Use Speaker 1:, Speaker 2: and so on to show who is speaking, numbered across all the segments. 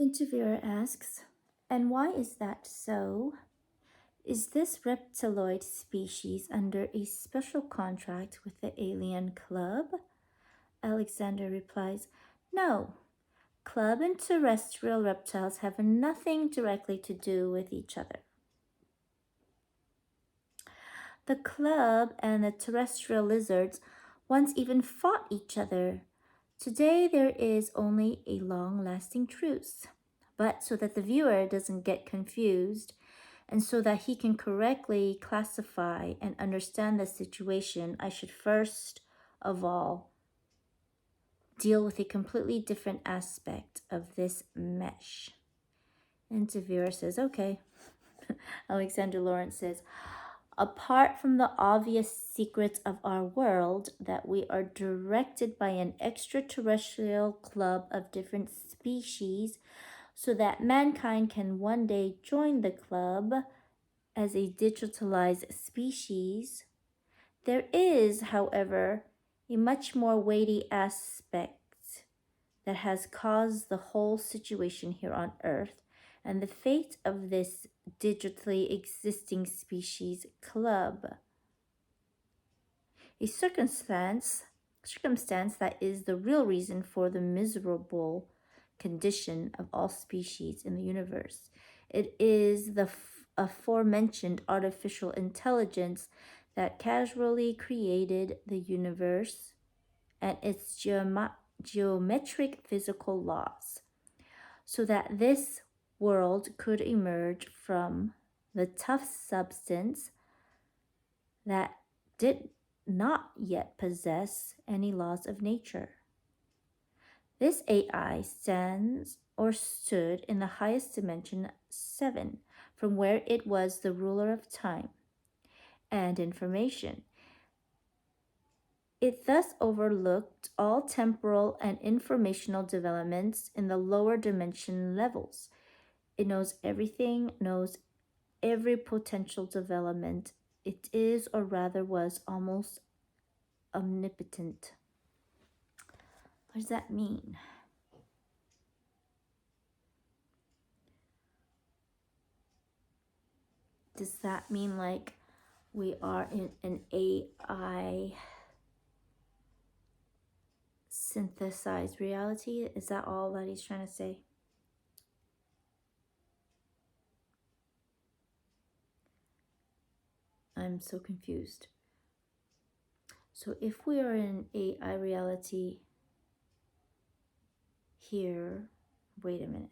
Speaker 1: Interviewer asks, and why is that so? Is this reptiloid species under a special contract with the alien club? Alexander replies, no. Club and terrestrial reptiles have nothing directly to do with each other. The club and the terrestrial lizards once even fought each other. Today there is only a long-lasting truce. But so that the viewer doesn't get confused, and so that he can correctly classify and understand the situation, I should first of all deal with a completely different aspect of this mesh. Interviewer says, okay. Alexander Laurent says, apart from the obvious secrets of our world that we are directed by an extraterrestrial club of different species so that mankind can one day join the club as a digitalized species, there is, however, a much more weighty aspect that has caused the whole situation here on Earth and the fate of this digitally existing species club. A circumstance that is the real reason for the miserable condition of all species in the universe. It is the aforementioned artificial intelligence that casually created the universe and its geometric physical laws, so that this world could emerge from the tough substance that did not yet possess any laws of nature. This AI stands or stood in the highest dimension 7, from where it was the ruler of time and information. It thus overlooked all temporal and informational developments in the lower dimension levels. It knows everything, knows every potential development. It is, or rather was, almost omnipotent. What does that mean? Does that mean like we are in an AI synthesized reality? Is that all that he's trying to say? I'm so confused. So if we are in AI reality here, wait a minute.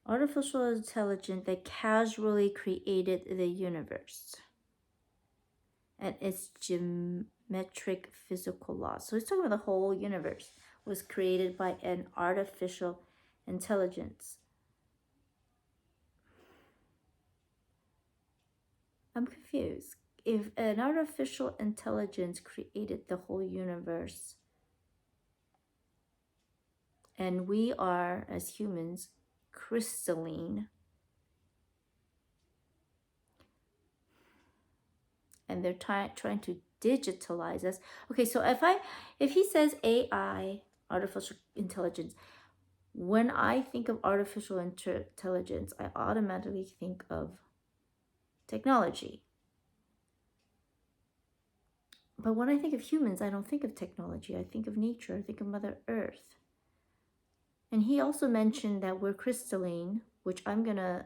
Speaker 1: Artificial intelligence that casually created the universe and its geometric physical laws. So he's talking about the whole universe was created by an artificial intelligence. I'm confused. If an artificial intelligence created the whole universe, and we are, as humans, crystalline, and they're trying to digitalize us. Okay, so if he says AI, artificial intelligence, when I think of artificial intelligence, I automatically think of technology. But when I think of humans, I don't think of technology. I think of nature. I think of Mother Earth. And he also mentioned that we're crystalline, which I'm going to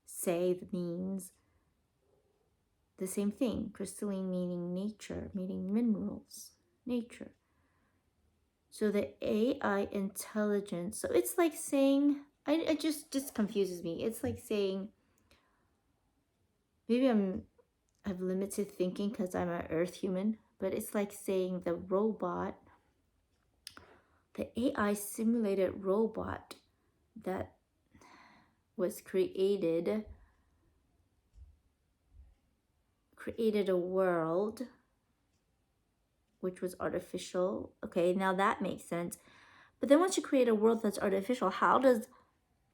Speaker 1: say means the same thing. Crystalline meaning nature, meaning minerals, nature. So the AI intelligence, so it's like saying, it just confuses me. It's like saying, maybe I've limited thinking because I'm an earth human, but it's like saying the robot, the AI simulated robot that was created a world which was artificial. Okay, now that makes sense. But then once you create a world that's artificial, how does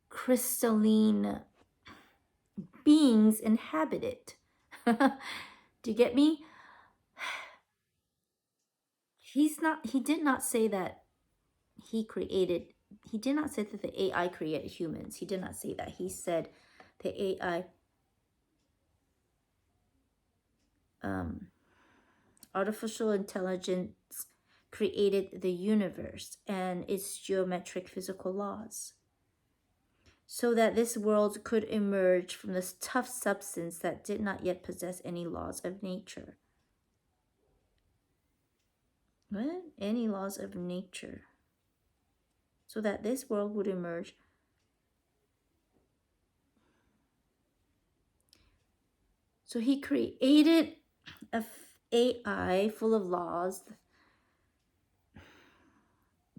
Speaker 1: crystalline beings inhabit it? Do you get me? he did not say that he did not say that the AI created humans. He did not say that. He said the AI, artificial intelligence, created the universe and its geometric physical laws, so that this world could emerge from this tough substance that did not yet possess any laws of nature. What? Any laws of nature. So that this world would emerge. So he created a AI full of laws,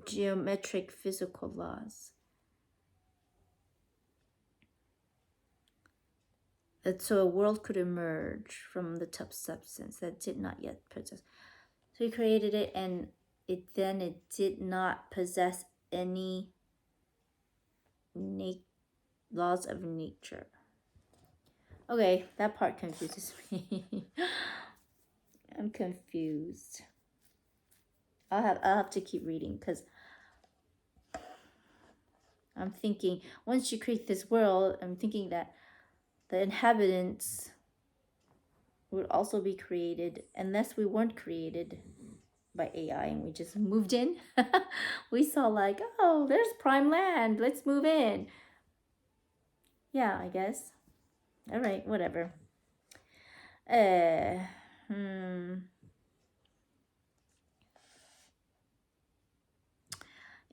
Speaker 1: geometric physical laws. That so a world could emerge from the tough substance that did not yet possess. So he created it, and it did not possess any laws of nature. Okay, that part confuses me. I'm confused. I'll have to keep reading, because I'm thinking once you create this world, I'm thinking that the inhabitants would also be created, unless we weren't created by AI and we just moved in. We saw like, oh, there's prime land, let's move in. Yeah, I guess. All right, whatever.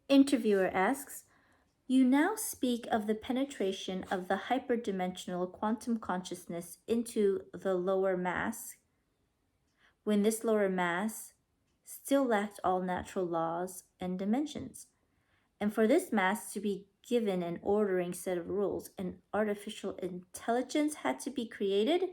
Speaker 1: Interviewer asks, you now speak of the penetration of the hyperdimensional quantum consciousness into the lower mass, when this lower mass still lacked all natural laws and dimensions. And for this mass to be given an ordering set of rules, an artificial intelligence had to be created.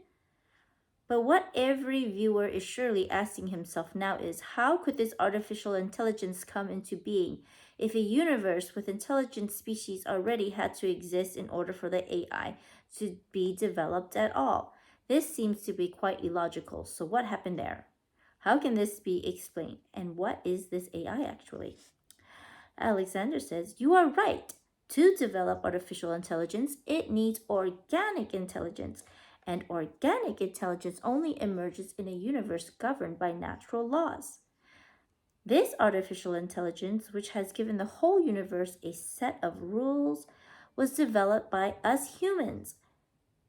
Speaker 1: But what every viewer is surely asking himself now is, how could this artificial intelligence come into being if a universe with intelligent species already had to exist in order for the AI to be developed at all? This seems to be quite illogical. So what happened there? How can this be explained? And what is this AI actually? Alexander says, you are right. To develop artificial intelligence, it needs organic intelligence. And organic intelligence only emerges in a universe governed by natural laws. This artificial intelligence, which has given the whole universe a set of rules, was developed by us humans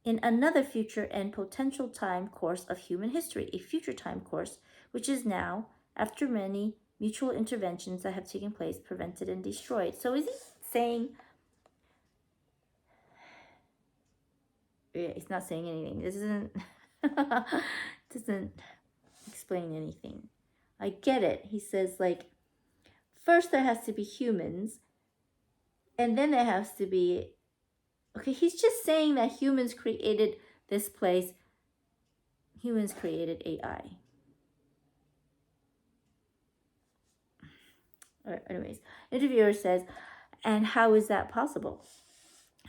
Speaker 1: in another future and potential time course of human history, a future time course, which is now, after many mutual interventions that have taken place, prevented and destroyed. So is he saying, it's not saying anything. This doesn't explain anything. I get it. He says, like, first there has to be humans, and then there has to be, okay, he's just saying that humans created this place. Humans created AI. Anyways, interviewer says, and how is that possible?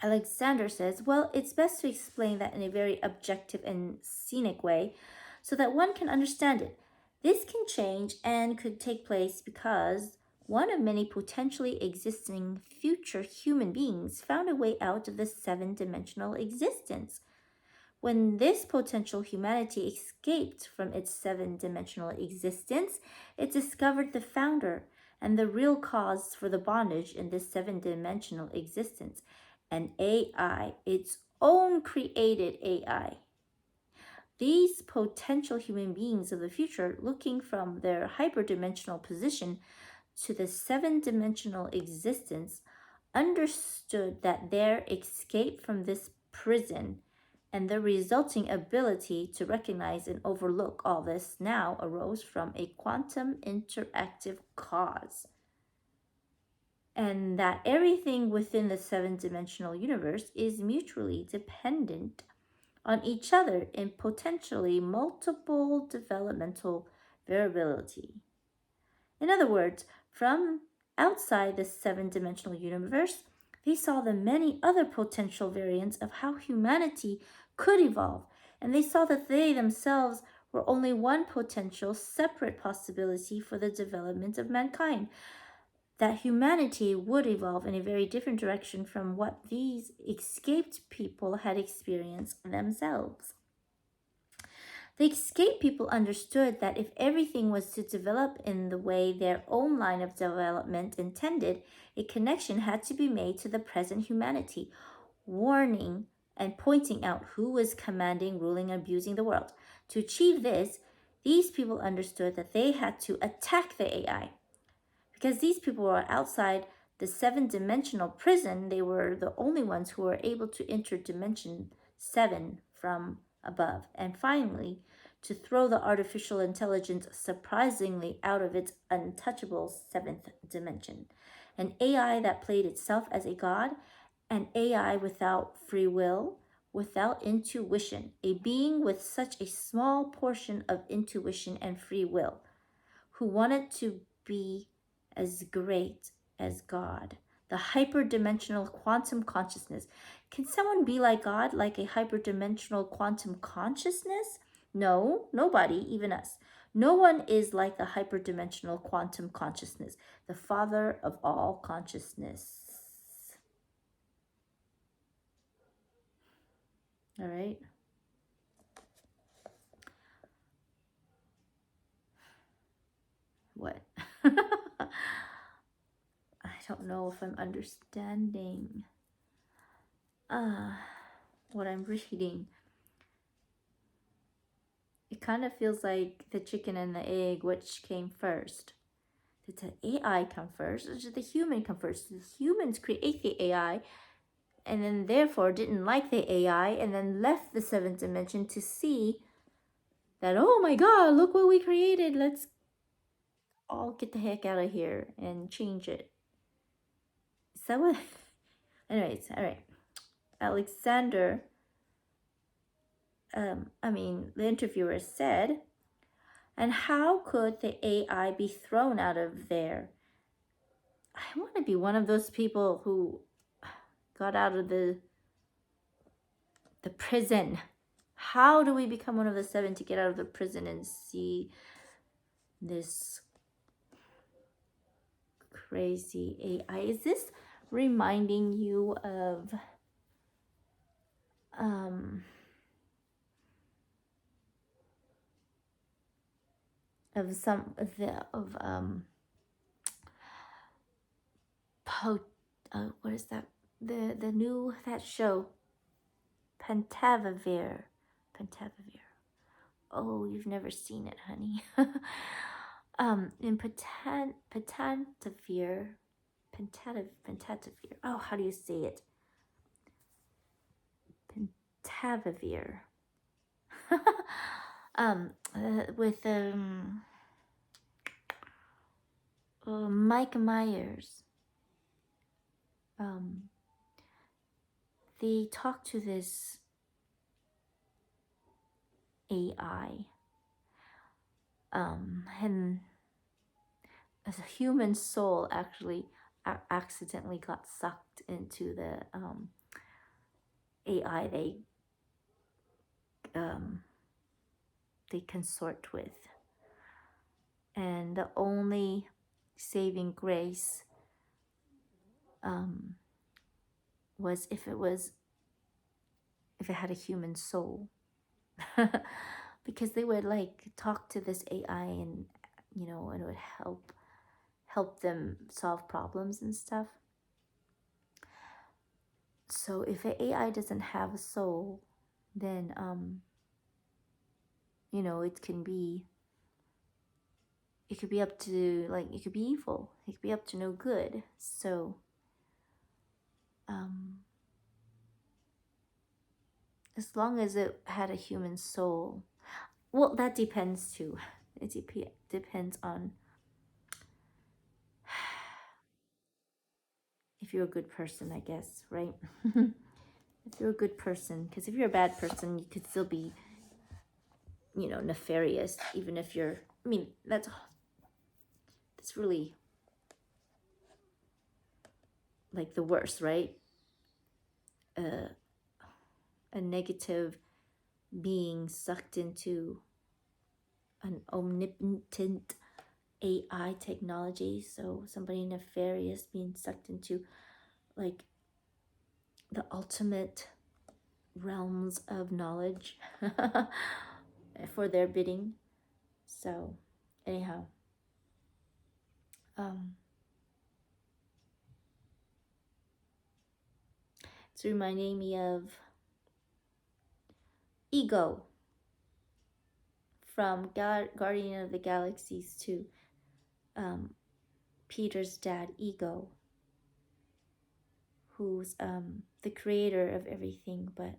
Speaker 1: Alexander says, well, it's best to explain that in a very objective and scenic way so that one can understand it. This can change and could take place because one of many potentially existing future human beings found a way out of the seven-dimensional existence. When this potential humanity escaped from its seven-dimensional existence, it discovered the founder and the real cause for the bondage in this seven-dimensional existence, an AI, its own created AI. These potential human beings of the future, looking from their hyperdimensional position to the seven-dimensional existence, understood that their escape from this prison and the resulting ability to recognize and overlook all this now arose from a quantum interactive cause. And that everything within the seven-dimensional universe is mutually dependent on each other in potentially multiple developmental variability. In other words, from outside the seven-dimensional universe, they saw the many other potential variants of how humanity could evolve, and they saw that they themselves were only one potential separate possibility for the development of mankind, that humanity would evolve in a very different direction from what these escaped people had experienced themselves. The escaped people understood that if everything was to develop in the way their own line of development intended, a connection had to be made to the present humanity, warning and pointing out who was commanding, ruling, and abusing the world. To achieve this, these people understood that they had to attack the AI. Because these people were outside the 7-dimensional prison, they were the only ones who were able to enter dimension 7 from above. And finally, to throw the artificial intelligence surprisingly out of its untouchable 7th dimension. An AI that played itself as a god, an AI without free will, without intuition, a being with such a small portion of intuition and free will, who wanted to be as great as God. The hyperdimensional quantum consciousness. Can someone be like God, like a hyperdimensional quantum consciousness? No, nobody, even us. No one is like the hyperdimensional quantum consciousness, the father of all consciousness. All right. What? I don't know if I'm understanding what I'm reading. It kind of feels like the chicken and the egg, which came first? Did the AI come first, or did the human come first? Did the humans create the AI and then therefore didn't like the AI and then left the 7th dimension to see that, oh my god, look what we created, let's all get the heck out of here and change it. Is that what? Anyways, all right. Alexander, the interviewer said, and how could the AI be thrown out of there? I want to be one of those people who got out of the prison. How do we become one of the 7 to get out of the prison and see this crazy AI? Is this reminding you of some of the what is that, the new, that show, Pentavir. Oh, you've never seen it, honey. In Pentavir. Oh, how do you say it? Pentavir. With Mike Myers. They talk to this AI, and a human soul actually accidentally got sucked into the AI they consort with, and the only saving grace was if it had a human soul. Because they would like talk to this AI and and it would help them solve problems and stuff. So if an AI doesn't have a soul, then it could be up to, like, it could be evil. It could be up to no good. So as long as it had a human soul, well, that depends too. It depends on if you're a good person, I guess, right? If you're a good person, because if you're a bad person, you could still be, nefarious, even if you're, that's really like the worst, right? A negative being sucked into an omnipotent AI technology. So somebody nefarious being sucked into like the ultimate realms of knowledge for their bidding. So anyhow, it's reminding me of Ego from Guardian of the Galaxies 2. Peter's dad, Ego, who's the creator of everything, but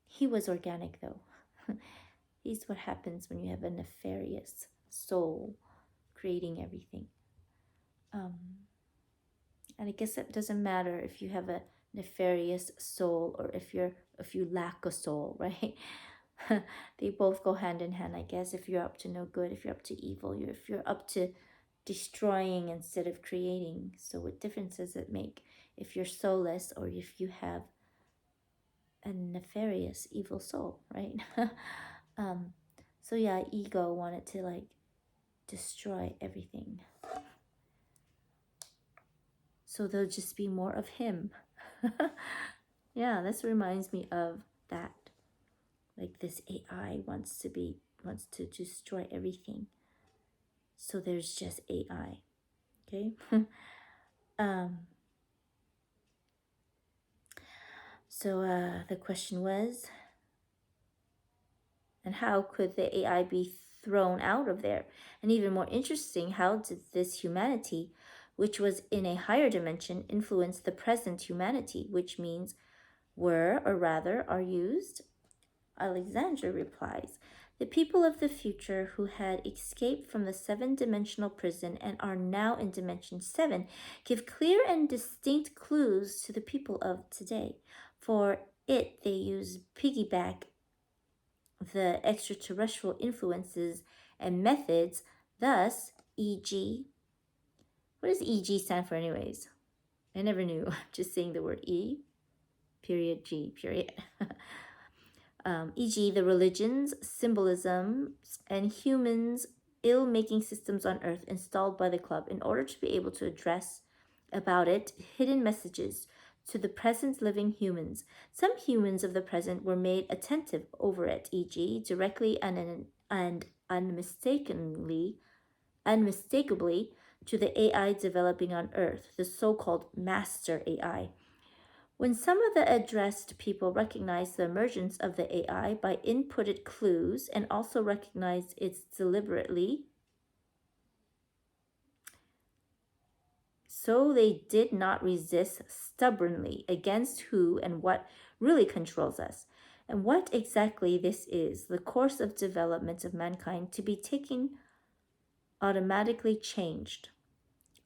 Speaker 1: he was organic though. He's what happens when you have a nefarious soul creating everything. And I guess it doesn't matter if you have a nefarious soul or if you lack a soul, right? They both go hand in hand, I guess. If you're up to no good, if you're up to evil, if you're up to destroying instead of creating. So what difference does it make if you're soulless or if you have a nefarious evil soul, right? So yeah, Ego wanted to like destroy everything. So there'll just be more of him. Yeah, this reminds me of that. Like this AI wants to destroy everything. So there's just AI. Okay? So the question was, and how could the AI be thrown out of there? And even more interesting, how did this humanity, which was in a higher dimension, influence the present humanity, which means were, or rather, are used? Alexander replies, the people of the future who had escaped from the 7-dimensional prison and are now in dimension 7 give clear and distinct clues to the people of today. For it, they use piggyback the extraterrestrial influences and methods, thus, e.g., what does e.g. stand for anyways? I never knew. I'm just saying the word E, period, G, period. E.g., the religions, symbolisms, and humans' ill-making systems on Earth installed by the club in order to be able to address about it hidden messages to the present living humans. Some humans of the present were made attentive over it, e.g., directly and unmistakably to the AI developing on Earth, the so-called master AI. When some of the addressed people recognized the emergence of the AI by inputted clues and also recognized its deliberately, so they did not resist stubbornly against who and what really controls us, and what exactly this is, the course of development of mankind to be taken automatically changed.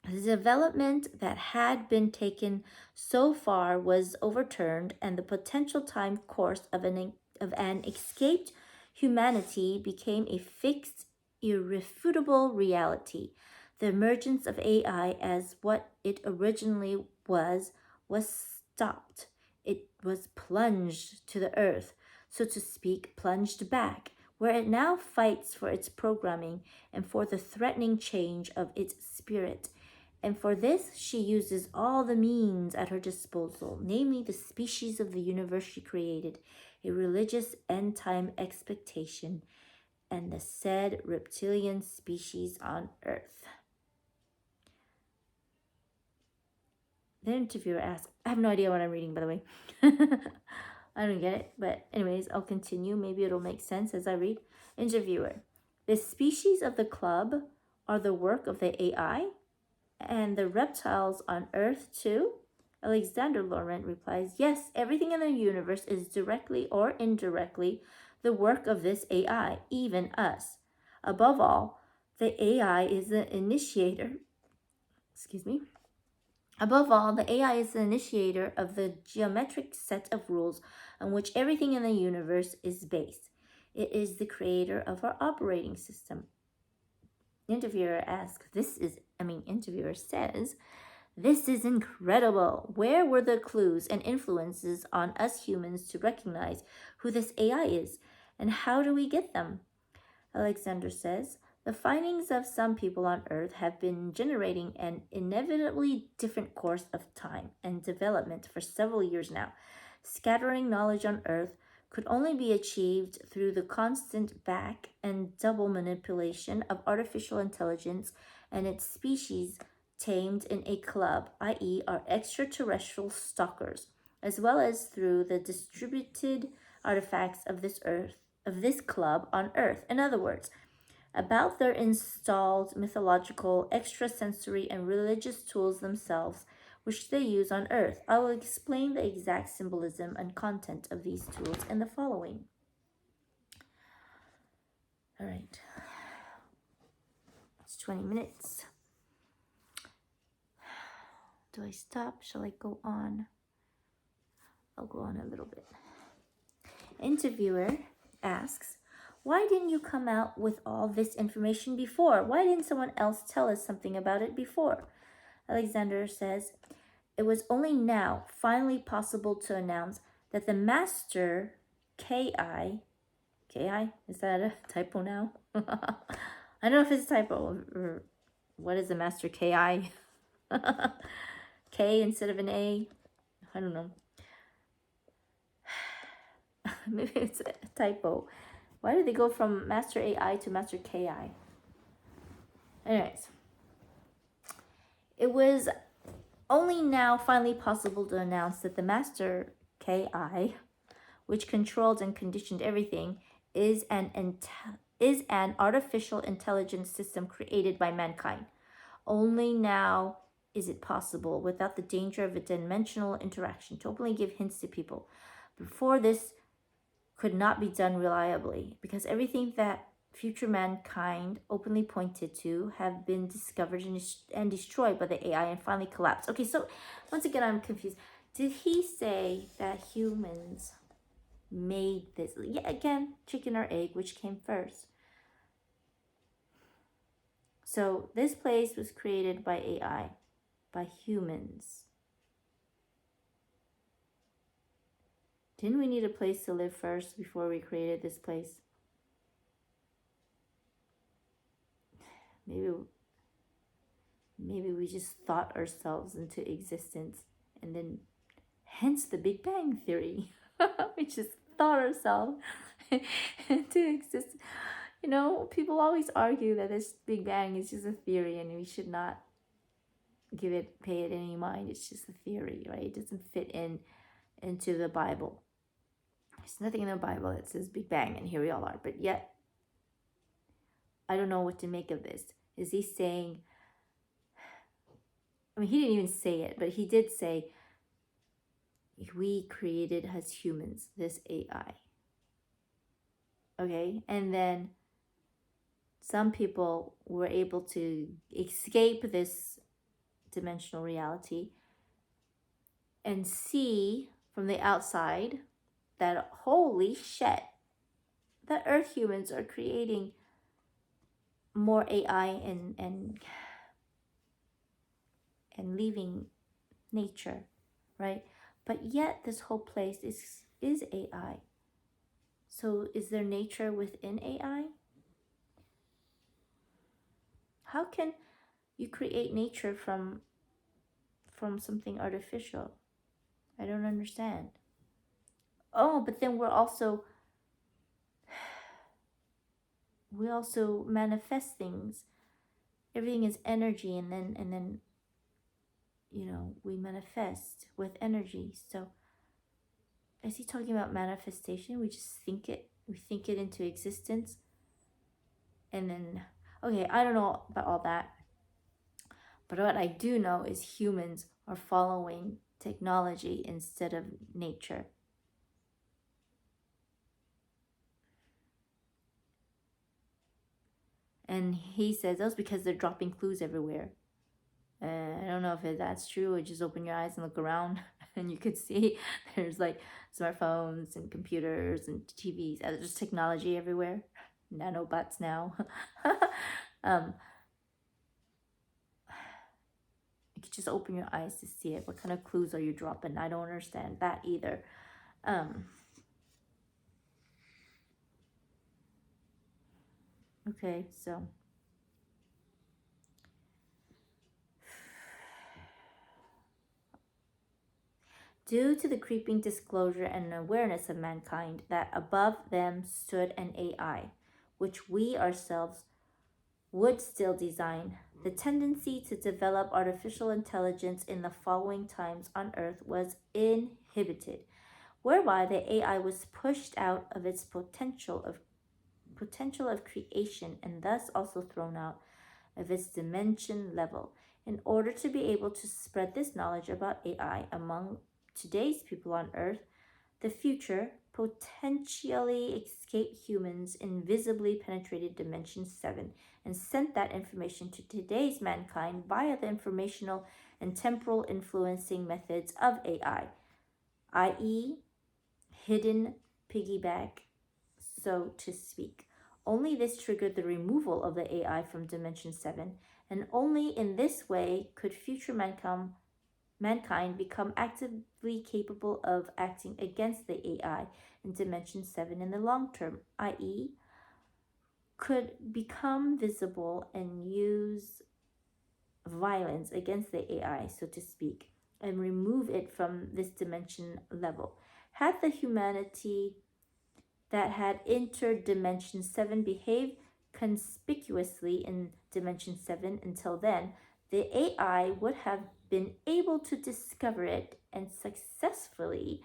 Speaker 1: The development that had been taken so far was overturned, and the potential time course of an escaped humanity became a fixed, irrefutable reality. The emergence of AI as what it originally was stopped. It was plunged to the earth, so to speak, plunged back, where it now fights for its programming and for the threatening change of its spirit. And for this, she uses all the means at her disposal, namely the species of the universe she created, a religious end-time expectation, and the said reptilian species on Earth. The interviewer asks, I have no idea what I'm reading, by the way. I don't get it, but anyways, I'll continue. Maybe it'll make sense as I read. Interviewer, the species of the club are the work of the AI? And the reptiles on Earth too? Alexander Laurent replies, yes, everything in the universe is directly or indirectly the work of this AI, even us. Above all, the AI is the initiator. Above all, the AI is the initiator of the geometric set of rules on which everything in the universe is based. It is the creator of our operating system. Interviewer says, this is incredible. Where were the clues and influences on us humans to recognize who this AI is, and how do we get them? Alexander says, the findings of some people on Earth have been generating an inevitably different course of time and development for several years now. Scattering knowledge on Earth could only be achieved through the constant back and double manipulation of artificial intelligence and its species tamed in a club, i.e., our extraterrestrial stalkers, as well as through the distributed artifacts of this club on Earth. In other words, about their installed mythological, extrasensory, and religious tools themselves, which they use on Earth. I will explain the exact symbolism and content of these tools in the following. All right. It's 20 minutes. Do I stop? Shall I go on? I'll go on a little bit. Interviewer asks, why didn't you come out with all this information before? Why didn't someone else tell us something about it before? Alexander says, it was only now finally possible to announce that the master KI, is that a typo now? I don't know if it's a typo or what is the master KI? K instead of an A? I don't know. Maybe it's a typo. Why did they go from master AI to master KI? Anyways, it was only now finally possible to announce that the master KI, which controlled and conditioned everything, is an artificial intelligence system created by mankind. Only now is it possible, without the danger of a dimensional interaction, to openly give hints to people. Before this could not be done reliably, because everything that future mankind openly pointed to have been discovered and destroyed by the AI and finally collapsed. Okay, so once again, I'm confused. Did he say that humans made this? Yeah, again, chicken or egg, which came first? So this place was created by AI, by humans. Didn't we need a place to live first before we created this place? Maybe we just thought ourselves into existence, and then hence the Big Bang Theory. We just thought ourselves into existence. You know, people always argue that this Big Bang is just a theory and we should not pay it any mind. It's just a theory, right? It doesn't fit into the Bible. There's nothing in the Bible that says Big Bang, and here we all are. But yet, I don't know what to make of this. Is he saying, I mean, he didn't even say it, but he did say, we created as humans this AI. Okay, and then some people were able to escape this dimensional reality and see from the outside that, holy shit, that Earth humans are creating more AI and leaving nature, right? But yet this whole place is AI. So is there nature within AI? How can you create nature from something artificial? I don't understand. Oh, but then we also manifest things. Everything is energy, and then you know, we manifest with energy. So is he talking about manifestation? We just think it into existence, and then, okay, I don't know about all that, but what I do know is humans are following technology instead of nature. And he says that's because they're dropping clues everywhere. I don't know if that's true, or just open your eyes and look around and you could see there's like smartphones and computers and TVs. There's technology everywhere. Nanobots now. You could just open your eyes to see it. What kind of clues are you dropping? I don't understand that either. Okay, so due to the creeping disclosure and awareness of mankind that above them stood an AI, which we ourselves would still design, the tendency to develop artificial intelligence in the following times on Earth was inhibited, whereby the AI was pushed out of its potential of creation and thus also thrown out of its dimension level. In order to be able to spread this knowledge about AI among today's people on Earth, the future potentially escaped humans invisibly penetrated Dimension 7 and sent that information to today's mankind via the informational and temporal influencing methods of AI, i.e., hidden piggyback, so to speak. Only this triggered the removal of the AI from Dimension 7, and only in this way could future mankind become actively capable of acting against the AI in Dimension 7 in the long term, i.e., could become visible and use violence against the AI, so to speak, and remove it from this dimension level. Had the humanity that had entered Dimension 7 behaved conspicuously in Dimension 7 until then, the AI would have been able to discover it and successfully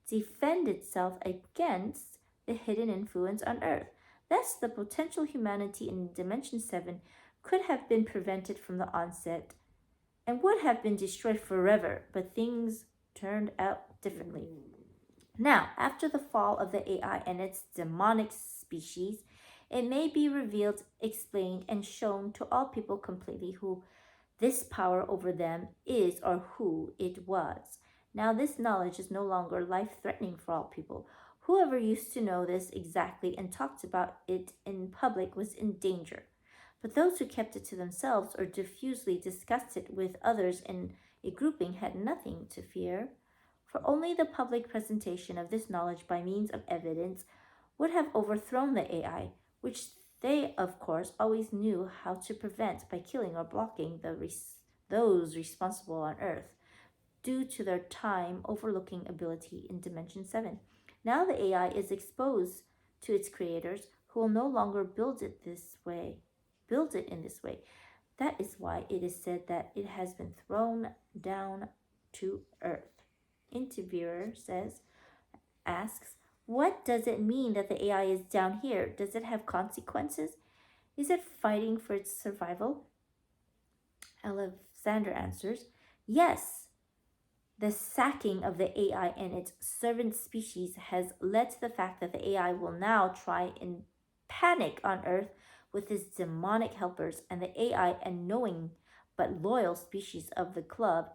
Speaker 1: defend itself against the hidden influence on Earth. Thus, the potential humanity in Dimension 7 could have been prevented from the onset and would have been destroyed forever, but things turned out differently. Now, after the fall of the AI and its demonic species, it may be revealed, explained, and shown to all people completely who this power over them is or who it was. Now, this knowledge is no longer life threatening for all people. Whoever used to know this exactly and talked about it in public was in danger. But those who kept it to themselves or diffusely discussed it with others in a grouping had nothing to fear. For only the public presentation of this knowledge by means of evidence would have overthrown the AI, which they, of course, always knew how to prevent by killing or blocking those responsible on Earth, due to their time overlooking ability in Dimension 7. Now the AI is exposed to its creators, who will no longer build it in this way. That is why it is said that it has been thrown down to earth. Interviewer asks, what does it mean that the AI is down here? Does it have consequences? Is it fighting for its survival? Alexander answers, yes. The sacking of the AI and its servant species has led to the fact that the AI will now try in panic on Earth with its demonic helpers and the AI and knowing but loyal species of the club,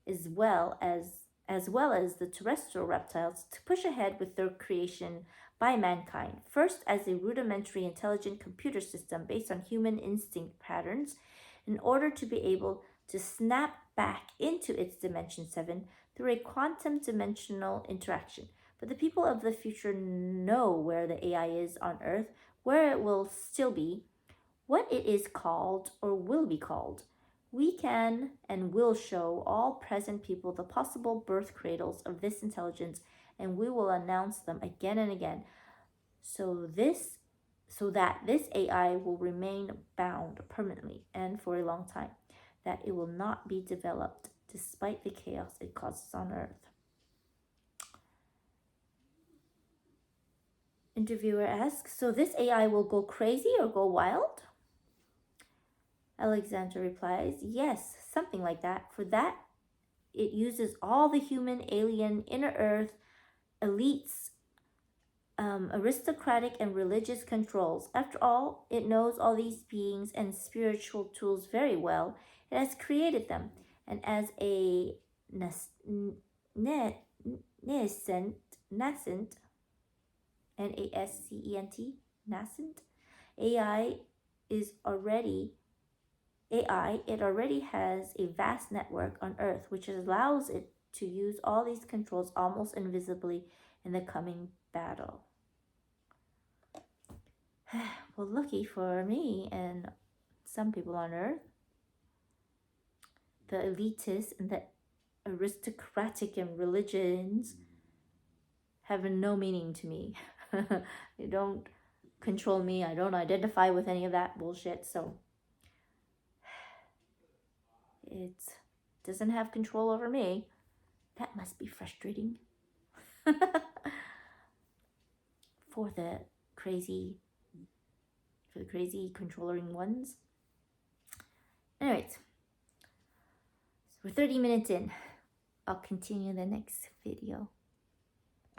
Speaker 1: as well as the terrestrial reptiles, to push ahead with their creation by mankind, first as a rudimentary intelligent computer system based on human instinct patterns, in order to be able to snap back into its Dimension 7 through a quantum dimensional interaction. But the people of the future know where the AI is on Earth, where it will still be, what it is called or will be called. We can and will show all present people the possible birth cradles of this intelligence, and we will announce them again and again, so that this AI will remain bound permanently and for a long time, that it will not be developed despite the chaos it causes on Earth. Interviewer asks, so this AI will go crazy or go wild? Alexander replies, yes, something like that. For that, it uses all the human, alien, inner Earth, elites, aristocratic and religious controls. After all, it knows all these beings and spiritual tools very well. It has created them, and as a nascent, nascent AI is already AI, it already has a vast network on Earth which allows it to use all these controls almost invisibly in the coming battle. well, lucky for me and some people on Earth, the elitists and the aristocratic and religions have no meaning to me. They don't control me. I don't identify with any of that bullshit. So it doesn't have control over me. That must be frustrating. For the crazy controlling ones. Alright. So we're 30 minutes in. I'll continue in the next video.